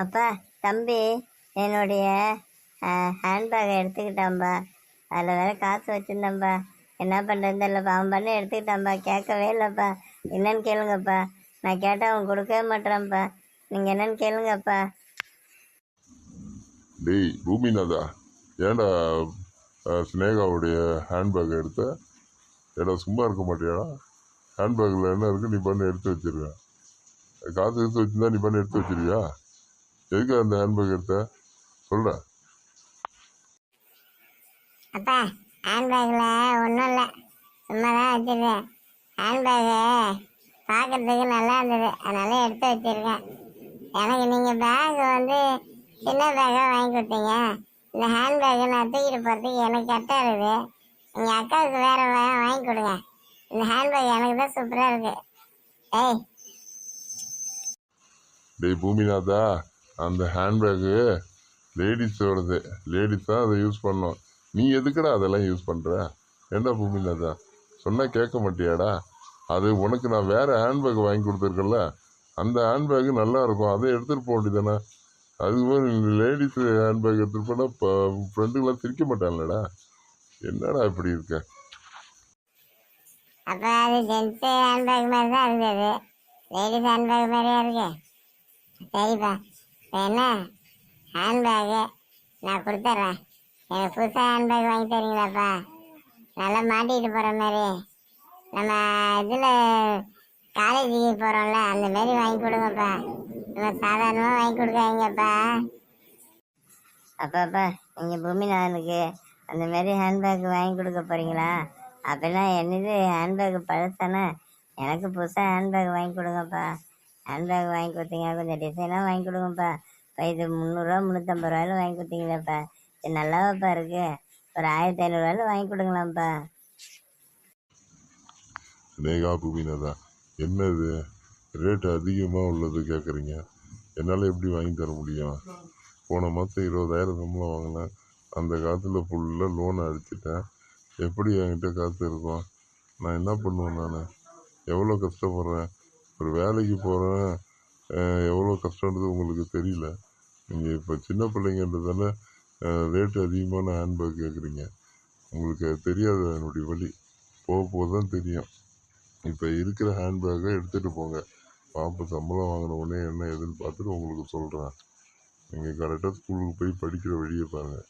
அப்பா தம்பி என்னுடைய ஹேண்ட்பேக்கை எடுத்துக்கிட்டான்பா. அதில் வேற காசு வச்சுருந்தேன்ப்பா. என்ன பண்ணுறது இல்லைப்பா, அவன் பண்ணி எடுத்துக்கிட்டான்பா. கேட்கவே இல்லைப்பா. என்னன்னு கேளுங்கப்பா. நான் கேட்டால் அவன் கொடுக்கவே மாட்டேறான்ப்பா. நீங்கள் என்னன்னு கேளுங்கப்பா. டேய் பூமிநாதா, ஏன்டா ஸ்னேகாவுடைய ஹேண்ட்பேக் எடுத்த? ஏடா சும்மா இருக்க மாட்டியாடா? ஹேண்ட்பேக்கில் என்ன இருக்குது நீ பண்ணி எடுத்து வச்சிருக்க? காசு எடுத்து வச்சுருந்தா நீ பண்ணி எடுத்து வச்சிருக்கியா? எதுக்கு அந்த ஹேண்ட்பேக் எடுத்த சொல்ற? அப்பா ஹேண்ட்பேக்கில் ஒன்றும் இல்லை, சும்மா தான் வச்சுருக்கேன். ஹேண்ட்பேக்கு பார்க்குறதுக்கு நல்லா இருந்தது, அதனால எடுத்து வச்சுருக்கேன். எனக்கு நீங்கள் பேக் வந்து சின்ன பேக்காக வாங்கி கொடுத்தீங்க. இந்த ஹேண்ட்பேக்கை நான் தூக்கிட்டு போகிறதுக்கு எனக்கு கரெக்டாக இருக்குது. எங்கள் அக்காவுக்கு வேறு வாங்கி கொடுங்க. இந்த ஹேண்ட்பேக் எனக்கு தான் சூப்பராக இருக்குது. டேய் பூமிநாதா, அந்த ஹேண்ட்பேக்கு லேடிஸோடது, லேடிஸ் தான் அதை யூஸ் பண்ணோம். நீ எதுக்குடா அதெல்லாம் யூஸ் பண்ணுற? ஏண்டா பூமிநாதா, சொன்னால் கேட்க மாட்டியாடா? அது உனக்கு நான் வேறு ஹேண்ட்பேக் வாங்கி கொடுத்துருக்கேன்ல, அந்த ஹேண்ட்பேக்கு நல்லா இருக்கும், அதை எடுத்துகிட்டு போக வேண்டியதானே? அதுக்கு லேடிஸ் ஹேண்ட்பேக் எடுத்துகிட்டு போனால் இப்போ ஃப்ரெண்டுங்களாம் சிரிக்க மாட்டாங்களடா. என்னடா இப்படி இருக்க? அப்போ அது ஜென்ஸ் ஹேண்ட்பேக் மாதிரி தான் இருந்தது, லேடிஸ் ஹேண்ட்பேக் மாதிரியா இருக்கு. சரிப்பா, இப்போ என்ன ஹேண்ட்பேக்கு நான் கொடுத்துட்றேன். எனக்கு புதுசாக ஹேண்ட்பேக் வாங்கி தரீங்களாப்பா? நல்லா மாட்டிக்கிட்டு போகிற மாதிரி, நம்ம இதில் காலேஜுக்கு போகிறோம்ல அந்த மாரி வாங்கி கொடுங்கப்பா. நம்ம சாதாரணமாக வாங்கி கொடுக்காதீங்கப்பா. அப்பாப்பா, நீங்கள் பூமிநாதனுக்கு அந்த மாரி ஹேண்ட்பேக் வாங்கி கொடுக்க போகிறீங்களா? அப்படின்னா என்னது ஹேண்ட்பேக் பழசானே, எனக்கு புதுசாக ஹேண்ட்பேக் வாங்கி கொடுங்கப்பா. ஹேண்ட்பேக் வாங்கி கொடுத்தீங்க, கொஞ்சம் டிசைனாக வாங்கி கொடுங்கப்பா. இப்போ இது 300 350 ரூபாயில் வாங்கி கொடுத்தீங்களாப்பா. இது நல்லாவாப்பா இருக்குது. ஒரு 1500 வாங்கி கொடுங்களாம்ப்பா. ஸ்னேகா பூமிநாதா, என்னது ரேட்டு அதிகமாக உள்ளது கேட்குறீங்க? என்னால் எப்படி வாங்கி தர முடியும்? போன மாதம் 20,000 சம்பளம் வாங்கினேன். அந்த காலத்தில் ஃபுல்லாக லோனை அடிச்சிட்டேன். எப்படி என்கிட்ட காசு இருக்கும்? நான் என்ன பண்ணுவேன்? நான் எவ்வளோ கஷ்டப்படுறேன். ஒரு வேலைக்கு போகிறேன், எவ்வளோ கஷ்டன்றது உங்களுக்கு தெரியல. நீங்கள் இப்போ சின்ன பிள்ளைங்கன்றதால ரேட்டு அதிகமான ஹேண்ட்பேக் கேட்குறீங்க. உங்களுக்கு தெரியாது என்னுடைய வழி, போக போக தான் தெரியும். இப்போ இருக்கிற ஹேண்ட்பேக்கை எடுத்துகிட்டு போங்க. பாப்பா சம்பளம் வாங்கின உடனே என்ன எதுன்னு பார்த்துட்டு உங்களுக்கு சொல்கிறேன். நீங்கள் கரெக்டாக ஸ்கூலுக்கு போய் படிக்கிற வழியை பாருங்கள்.